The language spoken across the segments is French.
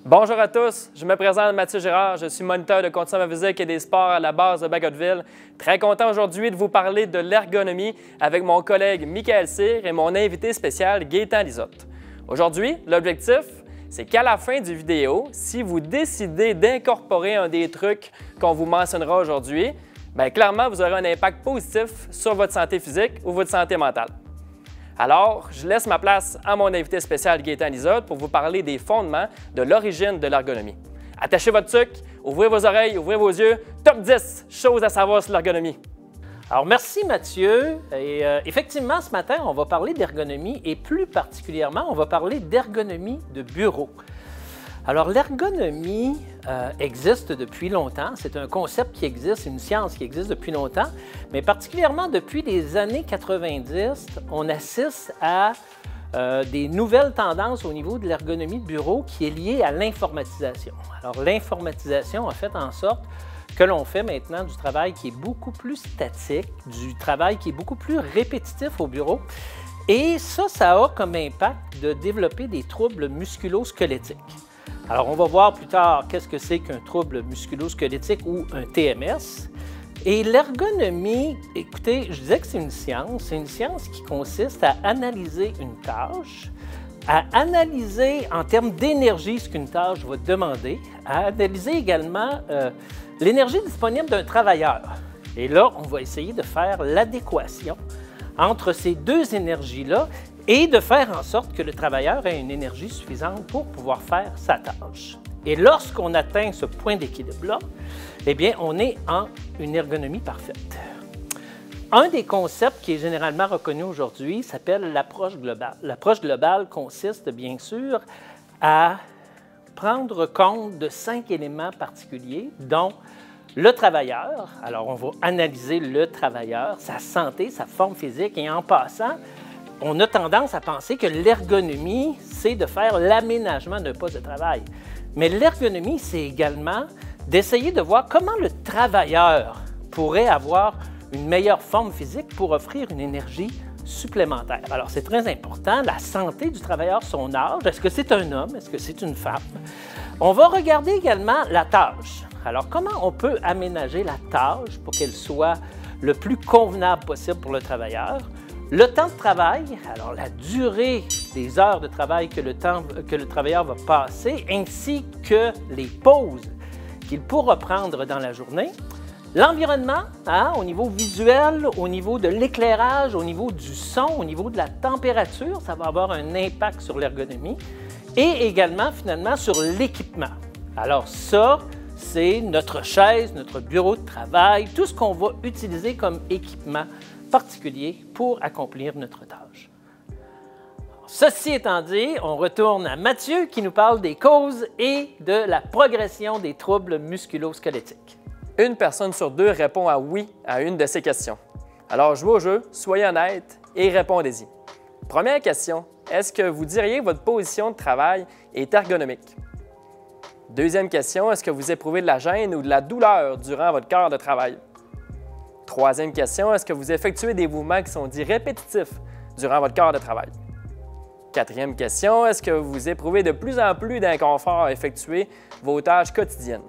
Bonjour à tous, je me présente Mathieu Girard, je suis moniteur de conditionnement physique et des sports à la base de Bagotville. Très content aujourd'hui de vous parler de l'ergonomie avec mon collègue Michael Cyr et mon invité spécial Gaétan Lizotte. Aujourd'hui, l'objectif, c'est qu'à la fin du vidéo, si vous décidez d'incorporer un des trucs qu'on vous mentionnera aujourd'hui, bien clairement, vous aurez un impact positif sur votre santé physique ou votre santé mentale. Alors, je laisse ma place à mon invité spécial Gaétan Lizotte pour vous parler des fondements de l'origine de l'ergonomie. Attachez votre sucre, ouvrez vos oreilles, ouvrez vos yeux. Top 10 choses à savoir sur l'ergonomie. Alors, merci Mathieu. Et, effectivement, ce matin, on va parler d'ergonomie et plus particulièrement, on va parler d'ergonomie de bureau. Alors, l'ergonomie existe depuis longtemps. C'est un concept qui existe, une science qui existe depuis longtemps, mais particulièrement depuis les années 90, on assiste à des nouvelles tendances au niveau de l'ergonomie de bureau qui est liée à l'informatisation. Alors, l'informatisation a fait en sorte que l'on fait maintenant du travail qui est beaucoup plus statique, du travail qui est beaucoup plus répétitif au bureau. Et ça a comme impact de développer des troubles musculo-squelettiques. Alors, on va voir plus tard qu'est-ce que c'est qu'un trouble musculo-squelettique ou un TMS. Et l'ergonomie, écoutez, je disais que c'est une science qui consiste à analyser une tâche, à analyser en termes d'énergie ce qu'une tâche va demander, à analyser également l'énergie disponible d'un travailleur. Et là, on va essayer de faire l'adéquation entre ces deux énergies-là et de faire en sorte que le travailleur ait une énergie suffisante pour pouvoir faire sa tâche. Et lorsqu'on atteint ce point d'équilibre-là, eh bien, on est en une ergonomie parfaite. Un des concepts qui est généralement reconnu aujourd'hui s'appelle l'approche globale. L'approche globale consiste, bien sûr, à prendre compte de 5 éléments particuliers, dont le travailleur. Alors, on va analyser le travailleur, sa santé, sa forme physique, et en passant, on a tendance à penser que l'ergonomie, c'est de faire l'aménagement d'un poste de travail. Mais l'ergonomie, c'est également d'essayer de voir comment le travailleur pourrait avoir une meilleure forme physique pour offrir une énergie supplémentaire. Alors, c'est très important, la santé du travailleur, son âge, est-ce que c'est un homme, est-ce que c'est une femme? On va regarder également la tâche. Alors, comment on peut aménager la tâche pour qu'elle soit le plus convenable possible pour le travailleur? Le temps de travail, alors la durée des heures de travail que le travailleur va passer, ainsi que les pauses qu'il pourra prendre dans la journée. L'environnement, au niveau visuel, au niveau de l'éclairage, au niveau du son, au niveau de la température, ça va avoir un impact sur l'ergonomie et également, finalement, sur l'équipement. Alors ça, c'est notre chaise, notre bureau de travail, tout ce qu'on va utiliser comme équipement particulier pour accomplir notre tâche. Ceci étant dit, on retourne à Mathieu qui nous parle des causes et de la progression des troubles musculo-squelettiques. Une personne sur deux répond à oui à une de ces questions. Alors, jouez au jeu, soyez honnête et répondez-y. Première question, est-ce que vous diriez que votre position de travail est ergonomique? Deuxième question, est-ce que vous éprouvez de la gêne ou de la douleur durant votre heure de travail? Troisième question, est-ce que vous effectuez des mouvements qui sont dits répétitifs durant votre heure de travail? Quatrième question, est-ce que vous éprouvez de plus en plus d'inconfort à effectuer vos tâches quotidiennes?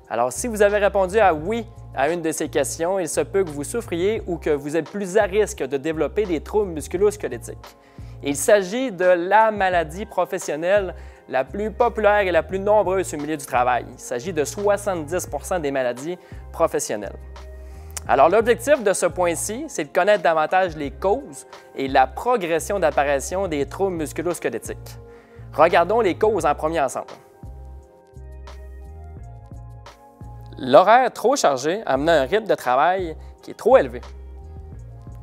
Alors, si vous avez répondu à oui à une de ces questions, il se peut que vous souffriez ou que vous êtes plus à risque de développer des troubles musculo-squelettiques. Il s'agit de la maladie professionnelle la plus populaire et la plus nombreuse au milieu du travail. Il s'agit de 70 % des maladies professionnelles. Alors, l'objectif de ce point-ci, c'est de connaître davantage les causes et la progression d'apparition des troubles musculo-squelettiques. Regardons les causes en premier ensemble. L'horaire trop chargé amène un rythme de travail qui est trop élevé.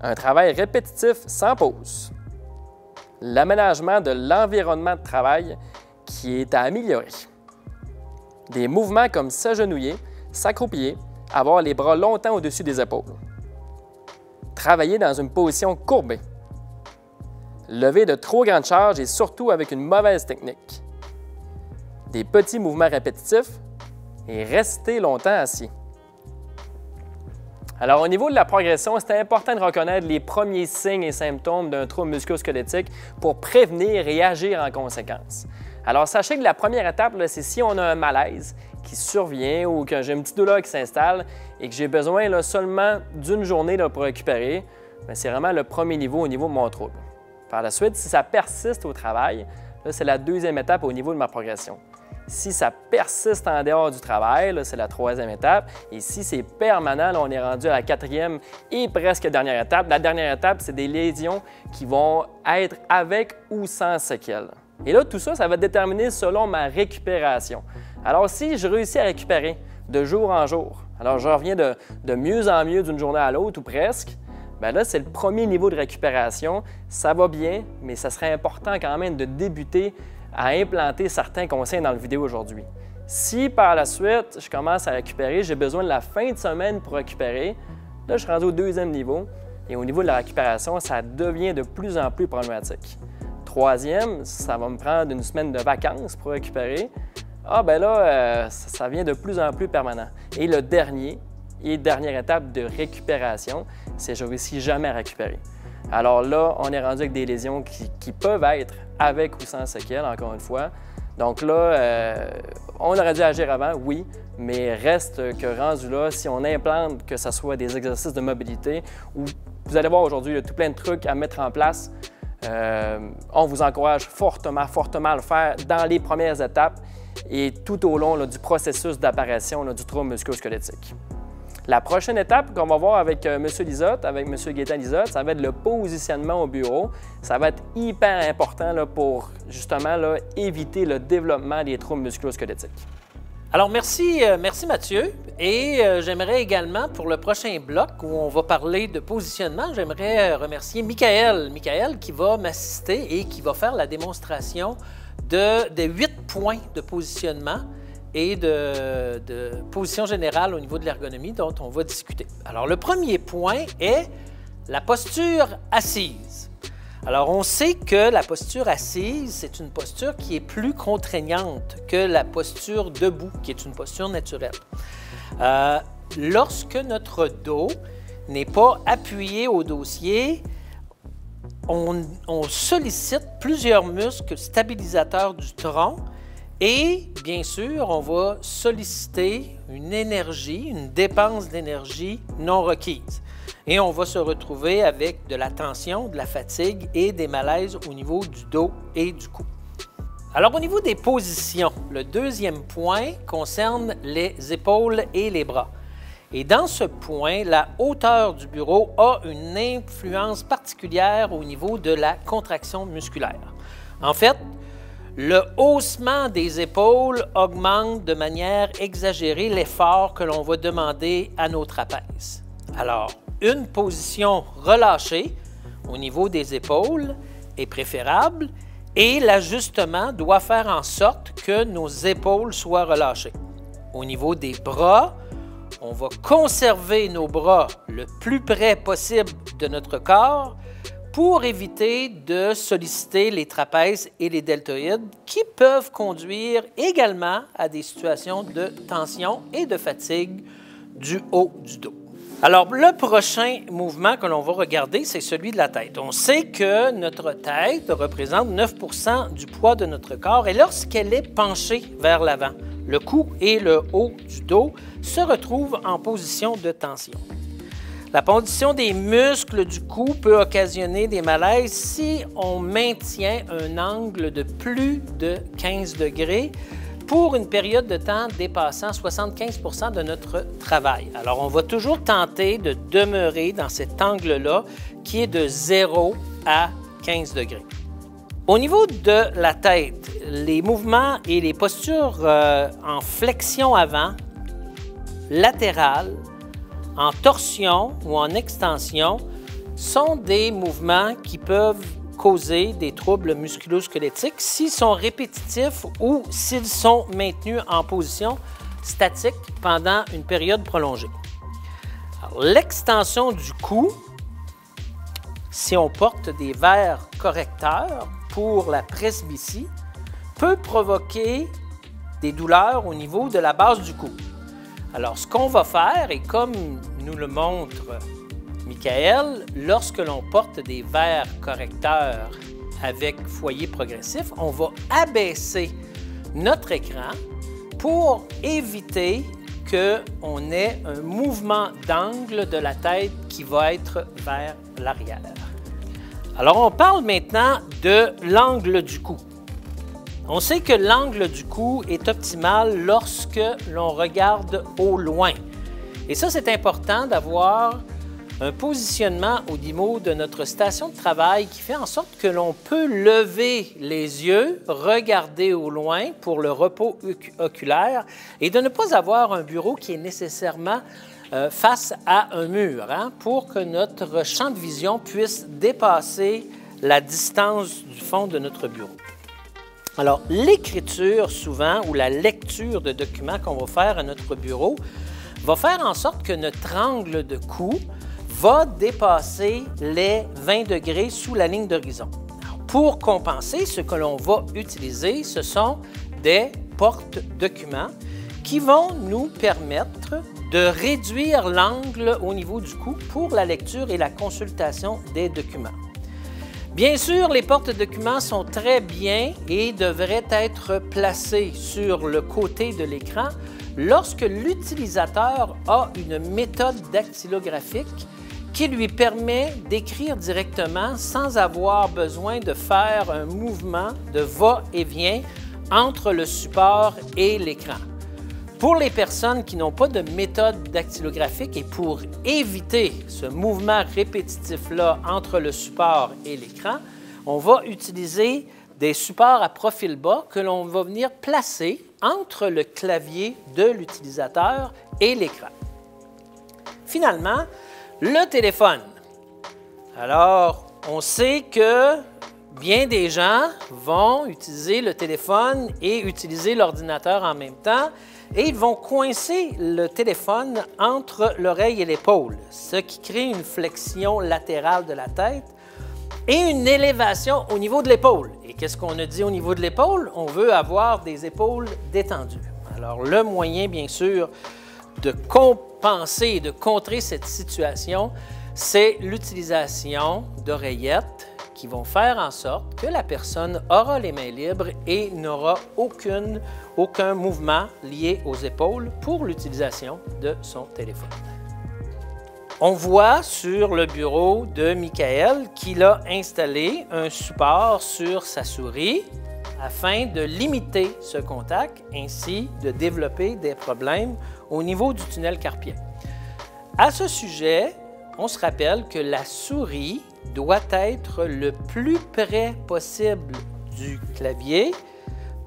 Un travail répétitif sans pause. L'aménagement de l'environnement de travail qui est à améliorer. Des mouvements comme s'agenouiller, s'accroupiller, avoir les bras longtemps au-dessus des épaules. Travailler dans une position courbée. Lever de trop grandes charges et surtout avec une mauvaise technique. Des petits mouvements répétitifs et rester longtemps assis. Alors, au niveau de la progression, c'est important de reconnaître les premiers signes et symptômes d'un trouble musculo-squelettique pour prévenir et agir en conséquence. Alors, sachez que la première étape, c'est si on a un malaise qui survient ou que j'ai une petite douleur qui s'installe et que j'ai besoin là, seulement d'une journée là, pour récupérer, c'est vraiment le premier niveau au niveau de mon trouble. Par la suite, si ça persiste au travail, c'est la deuxième étape au niveau de ma progression. Si ça persiste en dehors du travail, c'est la troisième étape. Et si c'est permanent, là, on est rendu à la quatrième et presque dernière étape. La dernière étape, c'est des lésions qui vont être avec ou sans séquelles. Et là, tout ça, ça va être déterminé selon ma récupération. Alors, si je réussis à récupérer de jour en jour, alors je reviens de mieux en mieux d'une journée à l'autre ou presque, bien là, c'est le premier niveau de récupération. Ça va bien, mais ça serait important quand même de débuter à implanter certains conseils dans la vidéo aujourd'hui. Si par la suite, je commence à récupérer, j'ai besoin de la fin de semaine pour récupérer, là, je suis rendu au deuxième niveau et au niveau de la récupération, ça devient de plus en plus problématique. Troisième, ça va me prendre une semaine de vacances pour récupérer. Ah, ben là, ça devient de plus en plus permanent. Et le dernière étape de récupération, c'est je ne réussis jamais à récupérer. Alors là, on est rendu avec des lésions qui peuvent être avec ou sans séquelles, encore une fois. Donc là, on aurait dû agir avant, oui, mais reste que rendu là, si on implante que ce soit des exercices de mobilité, ou vous allez voir aujourd'hui, il y a tout plein de trucs à mettre en place. On vous encourage fortement à le faire dans les premières étapes et tout au long là, du processus d'apparition du trouble musculo-squelettique. La prochaine étape qu'on va voir avec M. Lisotte, avec M. Gaétan Lisotte, ça va être le positionnement au bureau. Ça va être hyper important là, pour justement là, éviter le développement des troubles musculo-squelettiques. Alors, merci Mathieu. Et j'aimerais également, pour le prochain bloc où on va parler de positionnement, j'aimerais remercier Michael. Michael qui va m'assister et qui va faire la démonstration des 8 points de positionnement et de position générale au niveau de l'ergonomie dont on va discuter. Alors, le premier point est la posture assise. Alors, on sait que la posture assise, c'est une posture qui est plus contraignante que la posture debout, qui est une posture naturelle. Lorsque notre dos n'est pas appuyé au dossier, on sollicite plusieurs muscles stabilisateurs du tronc et, bien sûr, on va solliciter une énergie, une dépense d'énergie non requise. Et on va se retrouver avec de la tension, de la fatigue et des malaises au niveau du dos et du cou. Alors, au niveau des positions, le deuxième point concerne les épaules et les bras. Et dans ce point, la hauteur du bureau a une influence particulière au niveau de la contraction musculaire. En fait, le haussement des épaules augmente de manière exagérée l'effort que l'on va demander à nos trapèzes. Alors, une position relâchée au niveau des épaules est préférable et l'ajustement doit faire en sorte que nos épaules soient relâchées. Au niveau des bras, on va conserver nos bras le plus près possible de notre corps pour éviter de solliciter les trapèzes et les deltoïdes qui peuvent conduire également à des situations de tension et de fatigue du haut du dos. Alors, le prochain mouvement que l'on va regarder, c'est celui de la tête. On sait que notre tête représente 9 % du poids de notre corps et lorsqu'elle est penchée vers l'avant, le cou et le haut du dos se retrouvent en position de tension. La position des muscles du cou peut occasionner des malaises si on maintient un angle de plus de 15 degrés pour une période de temps dépassant 75 % de notre travail. Alors, on va toujours tenter de demeurer dans cet angle-là qui est de 0 à 15 degrés. Au niveau de la tête, les mouvements et les postures en flexion avant, latérale, en torsion ou en extension sont des mouvements qui peuvent causer des troubles musculo-squelettiques s'ils sont répétitifs ou s'ils sont maintenus en position statique pendant une période prolongée. L'extension du cou, si on porte des verres correcteurs pour la presbytie, peut provoquer des douleurs au niveau de la base du cou. Alors, ce qu'on va faire, et comme nous le montre Michael, lorsque l'on porte des verres correcteurs avec foyer progressif, on va abaisser notre écran pour éviter qu'on ait un mouvement d'angle de la tête qui va être vers l'arrière. Alors, on parle maintenant de l'angle du cou. On sait que l'angle du cou est optimal lorsque l'on regarde au loin. Et ça, c'est important d'avoir un positionnement au niveau de notre station de travail qui fait en sorte que l'on peut lever les yeux, regarder au loin pour le repos oculaire et de ne pas avoir un bureau qui est nécessairement face à un mur, pour que notre champ de vision puisse dépasser la distance du fond de notre bureau. Alors, l'écriture, souvent, ou la lecture de documents qu'on va faire à notre bureau, va faire en sorte que notre angle de cou va dépasser les 20 degrés sous la ligne d'horizon. Pour compenser, ce que l'on va utiliser, ce sont des porte-documents qui vont nous permettre de réduire l'angle au niveau du cou pour la lecture et la consultation des documents. Bien sûr, les porte-documents sont très bien et devraient être placés sur le côté de l'écran lorsque l'utilisateur a une méthode dactylographique qui lui permet d'écrire directement sans avoir besoin de faire un mouvement de va-et-vient entre le support et l'écran. Pour les personnes qui n'ont pas de méthode dactylographique et pour éviter ce mouvement répétitif-là entre le support et l'écran, on va utiliser des supports à profil bas que l'on va venir placer entre le clavier de l'utilisateur et l'écran. Finalement, le téléphone. Alors, on sait que bien des gens vont utiliser le téléphone et utiliser l'ordinateur en même temps et ils vont coincer le téléphone entre l'oreille et l'épaule, ce qui crée une flexion latérale de la tête et une élévation au niveau de l'épaule. Et qu'est-ce qu'on a dit au niveau de l'épaule? On veut avoir des épaules détendues. Alors, le moyen, bien sûr, de compenser et de contrer cette situation, c'est l'utilisation d'oreillettes qui vont faire en sorte que la personne aura les mains libres et n'aura aucun mouvement lié aux épaules pour l'utilisation de son téléphone. On voit sur le bureau de Michael qu'il a installé un support sur sa souris afin de limiter ce contact ainsi de développer des problèmes au niveau du tunnel carpien. À ce sujet, on se rappelle que la souris doit être le plus près possible du clavier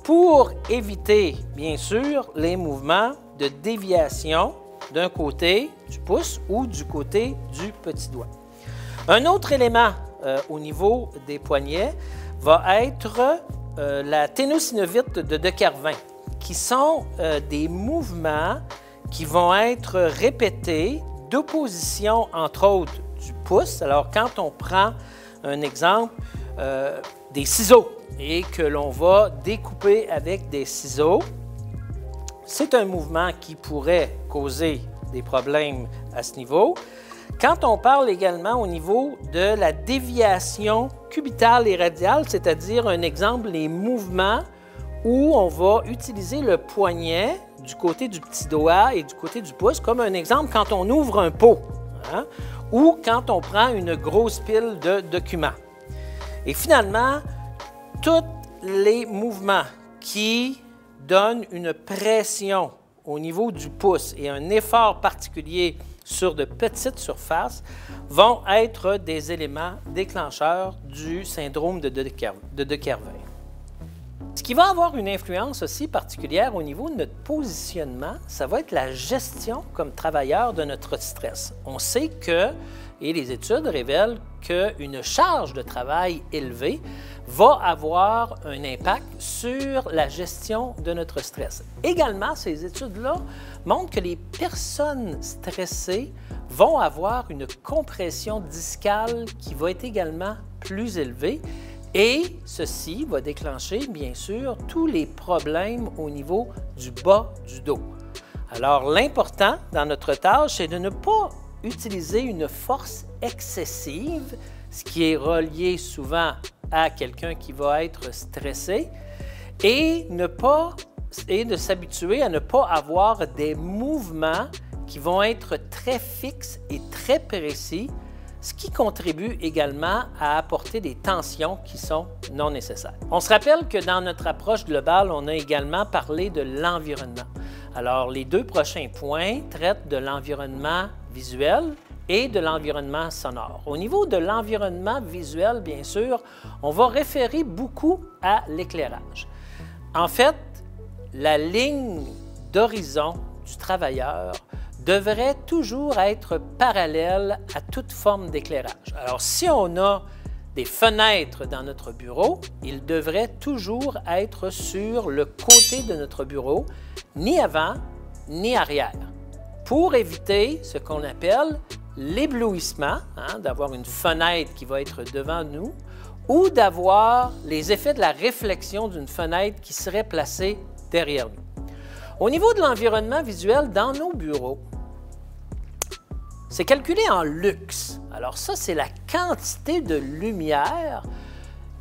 pour éviter, bien sûr, les mouvements de déviation d'un côté du pouce ou du côté du petit doigt. Un autre élément au niveau des poignets va être la ténosynovite de De Quervain, qui sont des mouvements qui vont être répétés d'opposition, entre autres, du pouce. Alors, quand on prend un exemple, des ciseaux et que l'on va découper avec des ciseaux, c'est un mouvement qui pourrait causer des problèmes à ce niveau. Quand on parle également au niveau de la déviation cubitale et radiale, c'est-à-dire un exemple, les mouvements où on va utiliser le poignet du côté du petit doigt et du côté du pouce, comme un exemple quand on ouvre un pot, ou quand on prend une grosse pile de documents. Et finalement, tous les mouvements qui donnent une pression au niveau du pouce et un effort particulier sur de petites surfaces vont être des éléments déclencheurs du syndrome de De Quervain. Ce qui va avoir une influence aussi particulière au niveau de notre positionnement, ça va être la gestion comme travailleur de notre stress. On sait que, et les études révèlent qu'une charge de travail élevée va avoir un impact sur la gestion de notre stress. Également, ces études-là montrent que les personnes stressées vont avoir une compression discale qui va être également plus élevée et ceci va déclencher, bien sûr, tous les problèmes au niveau du bas du dos. Alors, l'important dans notre tâche, c'est de ne pas utiliser une force excessive ce qui est relié souvent à quelqu'un qui va être stressé, et de s'habituer à ne pas avoir des mouvements qui vont être très fixes et très précis, ce qui contribue également à apporter des tensions qui sont non nécessaires. On se rappelle que dans notre approche globale, on a également parlé de l'environnement. Alors, les deux prochains points traitent de l'environnement visuel et de l'environnement sonore. Au niveau de l'environnement visuel, bien sûr, on va référer beaucoup à l'éclairage. En fait, la ligne d'horizon du travailleur devrait toujours être parallèle à toute forme d'éclairage. Alors, si on a des fenêtres dans notre bureau, il devrait toujours être sur le côté de notre bureau, ni avant, ni arrière, pour éviter ce qu'on appelle l'éblouissement, d'avoir une fenêtre qui va être devant nous, ou d'avoir les effets de la réflexion d'une fenêtre qui serait placée derrière nous. Au niveau de l'environnement visuel dans nos bureaux, c'est calculé en lux. Alors ça, c'est la quantité de lumière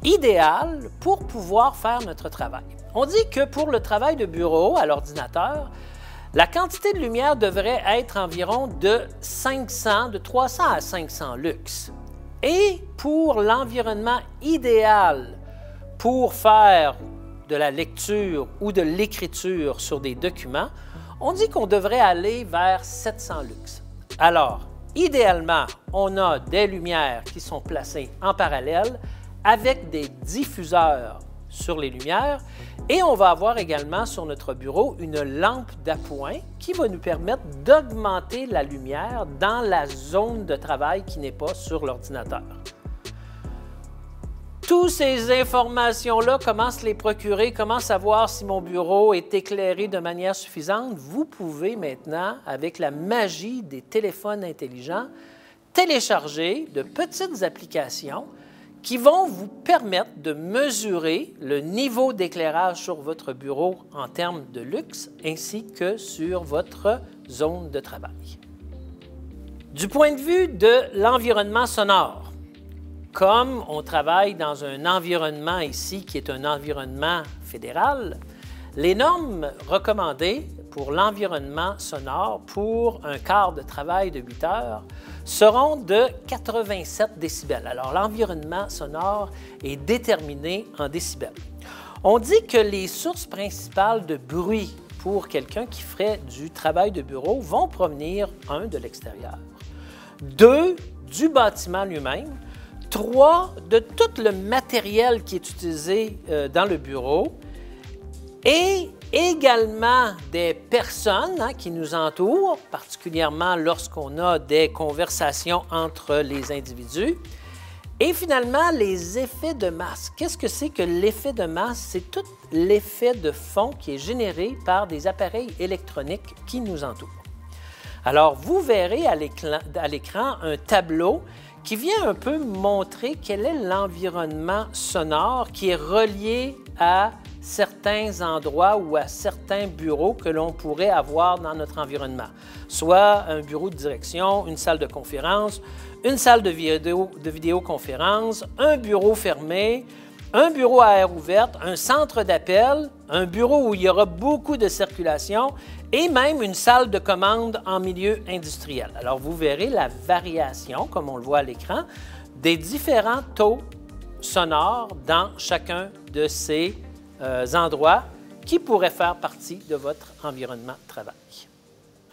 idéale pour pouvoir faire notre travail. On dit que pour le travail de bureau à l'ordinateur, la quantité de lumière devrait être environ de 300 à 500 lux. Et pour l'environnement idéal pour faire de la lecture ou de l'écriture sur des documents, on dit qu'on devrait aller vers 700 lux. Alors, idéalement, on a des lumières qui sont placées en parallèle avec des diffuseurs sur les lumières et on va avoir également sur notre bureau une lampe d'appoint qui va nous permettre d'augmenter la lumière dans la zone de travail qui n'est pas sur l'ordinateur. Toutes ces informations-là, comment se les procurer, comment savoir si mon bureau est éclairé de manière suffisante, vous pouvez maintenant, avec la magie des téléphones intelligents, télécharger de petites applications qui vont vous permettre de mesurer le niveau d'éclairage sur votre bureau en termes de luxe ainsi que sur votre zone de travail. Du point de vue de l'environnement sonore, comme on travaille dans un environnement ici qui est un environnement fédéral, les normes recommandées pour l'environnement sonore pour un quart de travail de 8 heures seront de 87 décibels. Alors, l'environnement sonore est déterminé en décibels. On dit que les sources principales de bruit pour quelqu'un qui ferait du travail de bureau vont provenir, 1, de l'extérieur, 2, du bâtiment lui-même, 3, de tout le matériel qui est utilisé dans le bureau et également des personnes qui nous entourent, particulièrement lorsqu'on a des conversations entre les individus. Et finalement, les effets de masse. Qu'est-ce que c'est que l'effet de masse? C'est tout l'effet de fond qui est généré par des appareils électroniques qui nous entourent. Alors, vous verrez à l'écran un tableau qui vient un peu montrer quel est l'environnement sonore qui est relié à certains endroits ou à certains bureaux que l'on pourrait avoir dans notre environnement, soit un bureau de direction, une salle de conférence, une salle de vidéoconférence, un bureau fermé, un bureau à air ouverte, un centre d'appel, un bureau où il y aura beaucoup de circulation et même une salle de commande en milieu industriel. Alors, vous verrez la variation, comme on le voit à l'écran, des différents taux sonores dans chacun de ces endroits qui pourraient faire partie de votre environnement de travail.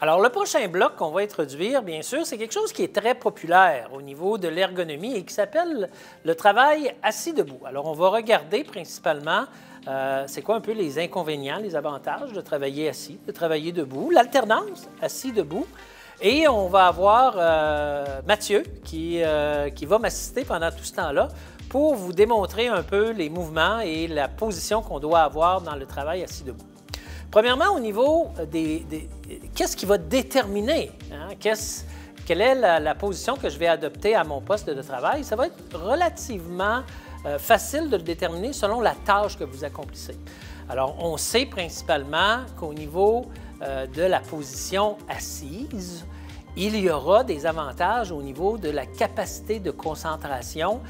Alors, le prochain bloc qu'on va introduire, bien sûr, c'est quelque chose qui est très populaire au niveau de l'ergonomie et qui s'appelle le travail assis-debout. Alors, on va regarder principalement c'est quoi un peu les inconvénients, les avantages de travailler assis, de travailler debout, l'alternance assis-debout. Et on va avoir Mathieu qui va m'assister pendant tout ce temps-là pour vous démontrer un peu les mouvements et la position qu'on doit avoir dans le travail assis-debout. Premièrement, au niveau qu'est-ce qui va déterminer, quelle est la position que je vais adopter à mon poste de travail, ça va être relativement facile de le déterminer selon la tâche que vous accomplissez. Alors, on sait principalement qu'au niveau de la position assise, il y aura des avantages au niveau de la capacité de concentration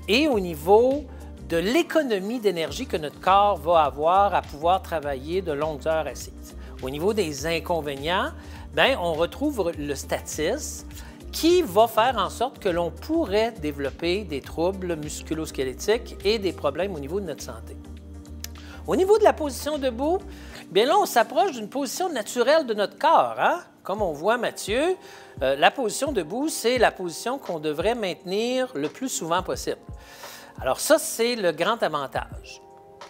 et au niveau de l'économie d'énergie que notre corps va avoir à pouvoir travailler de longues heures assises. Au niveau des inconvénients, bien, on retrouve le statisme qui va faire en sorte que l'on pourrait développer des troubles musculo-squelettiques et des problèmes au niveau de notre santé. Au niveau de la position debout, bien là, on s'approche d'une position naturelle de notre corps. Hein? Comme on voit Mathieu, la position debout, c'est la position qu'on devrait maintenir le plus souvent possible. Alors ça, c'est le grand avantage.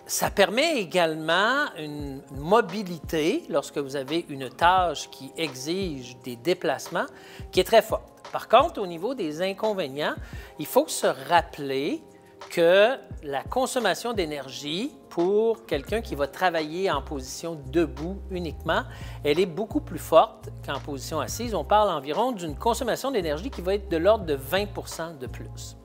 Ça permet également une mobilité lorsque vous avez une tâche qui exige des déplacements qui est très forte. Par contre, au niveau des inconvénients, il faut se rappeler que la consommation d'énergie pour quelqu'un qui va travailler en position debout uniquement, elle est beaucoup plus forte qu'en position assise. On parle environ d'une consommation d'énergie qui va être de l'ordre de 20 % de plus.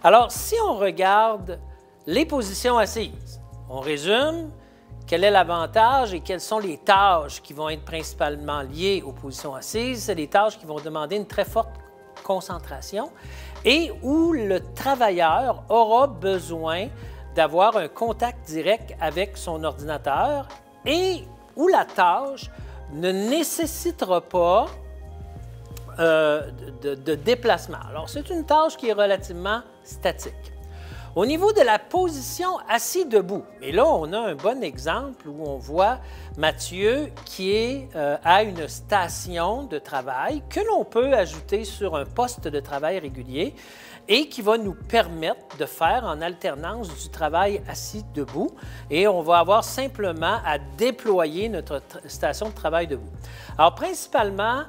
Alors, si on regarde les positions assises, on résume quel est l'avantage et quelles sont les tâches qui vont être principalement liées aux positions assises. C'est des tâches qui vont demander une très forte concentration et où le travailleur aura besoin d'avoir un contact direct avec son ordinateur et où la tâche ne nécessitera pas de déplacement. Alors, c'est une tâche qui est relativement statique. Au niveau de la position assis-debout, et là, on a un bon exemple où on voit Mathieu qui est à une station de travail que l'on peut ajouter sur un poste de travail régulier et qui va nous permettre de faire en alternance du travail assis-debout et on va avoir simplement à déployer notre station de travail debout. Alors, principalement,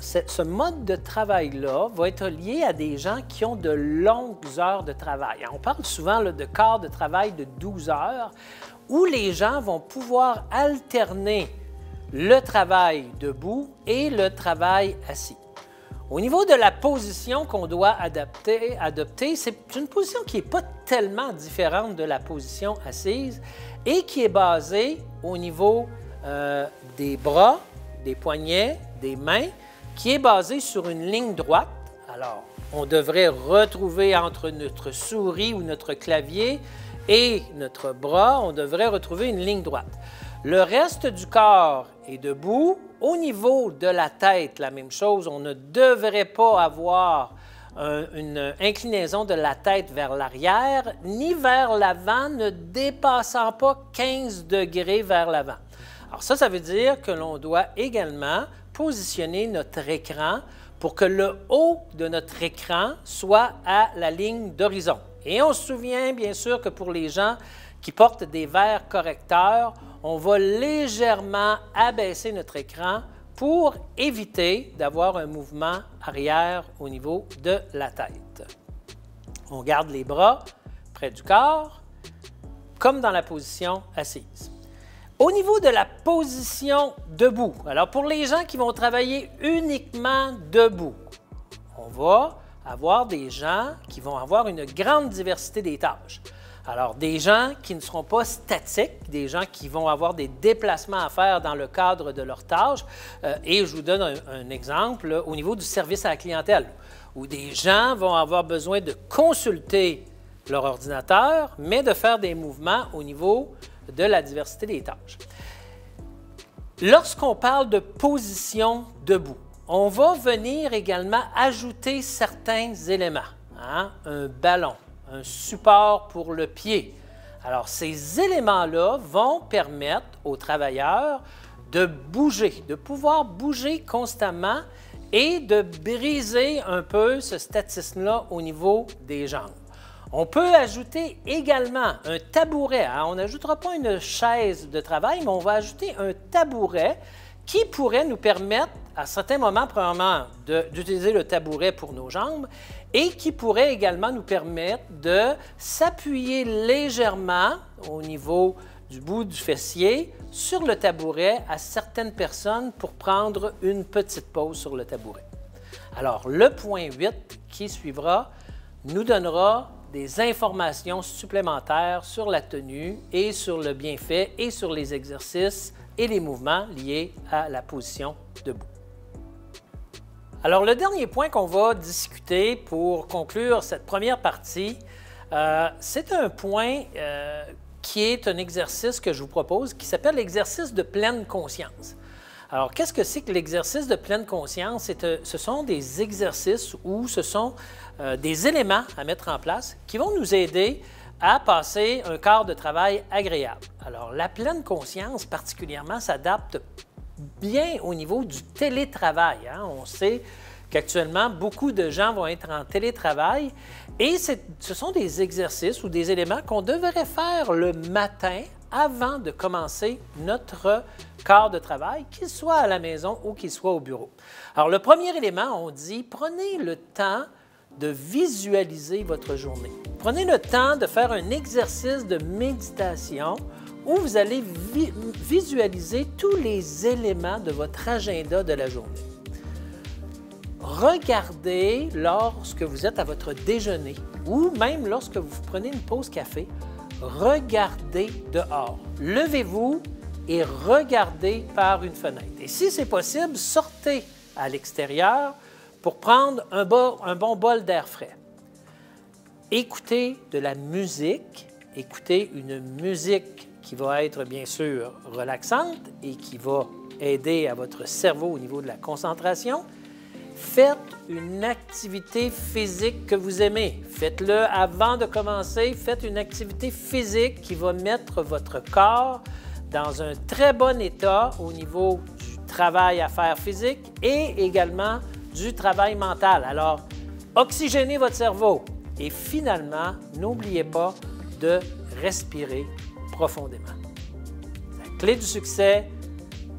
ce mode de travail-là va être lié à des gens qui ont de longues heures de travail. On parle souvent là, de quarts de travail de 12 heures où les gens vont pouvoir alterner le travail debout et le travail assis. Au niveau de la position qu'on doit adopter, c'est une position qui n'est pas tellement différente de la position assise et qui est basée au niveau des bras, des poignets, des mains, qui est basée sur une ligne droite. Alors, on devrait retrouver entre notre souris ou notre clavier et notre bras, on devrait retrouver une ligne droite. Le reste du corps est debout. Au niveau de la tête, la même chose, on ne devrait pas avoir une inclinaison de la tête vers l'arrière ni vers l'avant, ne dépassant pas 15 degrés vers l'avant. Alors ça veut dire que l'on doit également positionner notre écran pour que le haut de notre écran soit à la ligne d'horizon. Et on se souvient bien sûr que pour les gens qui portent des verres correcteurs, on va légèrement abaisser notre écran pour éviter d'avoir un mouvement arrière au niveau de la tête. On garde les bras près du corps, comme dans la position assise. Au niveau de la position debout, alors pour les gens qui vont travailler uniquement debout, on va avoir des gens qui vont avoir une grande diversité des tâches. Alors, des gens qui ne seront pas statiques, des gens qui vont avoir des déplacements à faire dans le cadre de leurs tâches. Et je vous donne un exemple au niveau du service à la clientèle, où des gens vont avoir besoin de consulter leur ordinateur, mais de faire des mouvements au niveau de la diversité des tâches. Lorsqu'on parle de position debout, on va venir également ajouter certains éléments, hein? Un ballon, un support pour le pied. Alors, ces éléments-là vont permettre aux travailleurs de bouger, de pouvoir bouger constamment et de briser un peu ce statisme-là au niveau des jambes. On peut ajouter également un tabouret. Hein? On n'ajoutera pas une chaise de travail, mais on va ajouter un tabouret qui pourrait nous permettre, à certains moments, premièrement, d'utiliser le tabouret pour nos jambes et qui pourrait également nous permettre de s'appuyer légèrement au niveau du bout du fessier sur le tabouret à certaines personnes pour prendre une petite pause sur le tabouret. Alors, le point 8 qui suivra nous donnera des informations supplémentaires sur la tenue et sur le bienfait et sur les exercices et les mouvements liés à la position debout. Alors, le dernier point qu'on va discuter pour conclure cette première partie, c'est un point qui est un exercice que je vous propose qui s'appelle l'exercice de pleine conscience. Alors, qu'est-ce que c'est que l'exercice de pleine conscience? Ce sont des exercices ou ce sont des éléments à mettre en place qui vont nous aider à passer un quart de travail agréable. Alors, la pleine conscience particulièrement s'adapte bien au niveau du télétravail. On sait qu'actuellement, beaucoup de gens vont être en télétravail et ce sont des exercices ou des éléments qu'on devrait faire le matin avant de commencer notre quart de travail, qu'il soit à la maison ou qu'il soit au bureau. Alors, le premier élément, on dit, prenez le temps de visualiser votre journée. Prenez le temps de faire un exercice de méditation où vous allez visualiser tous les éléments de votre agenda de la journée. Regardez lorsque vous êtes à votre déjeuner ou même lorsque vous prenez une pause café, regardez dehors. Levez-vous et regardez par une fenêtre. Et si c'est possible, sortez à l'extérieur pour prendre un bon bol d'air frais. Écoutez de la musique, écoutez une musique qui va être bien sûr relaxante et qui va aider à votre cerveau au niveau de la concentration. Faites une activité physique que vous aimez. Faites-le avant de commencer. Faites une activité physique qui va mettre votre corps dans un très bon état au niveau du travail à faire physique et également du travail mental. Alors, oxygénez votre cerveau et finalement, n'oubliez pas de respirer profondément. La clé du succès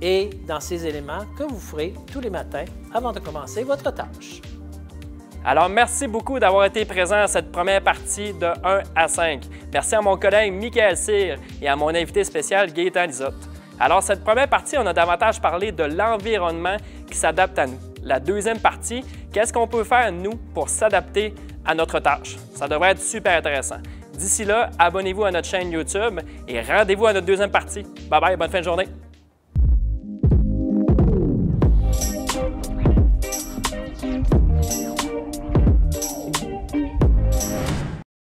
est dans ces éléments que vous ferez tous les matins avant de commencer votre tâche. Alors, merci beaucoup d'avoir été présent à cette première partie de 1 à 5. Merci à mon collègue Michael Cyr et à mon invité spécial Gaétan Lizotte. Alors, cette première partie, on a davantage parlé de l'environnement qui s'adapte à nous. La deuxième partie, qu'est-ce qu'on peut faire, nous, pour s'adapter à notre tâche? Ça devrait être super intéressant. D'ici là, abonnez-vous à notre chaîne YouTube et rendez-vous à notre deuxième partie. Bye bye, bonne fin de journée!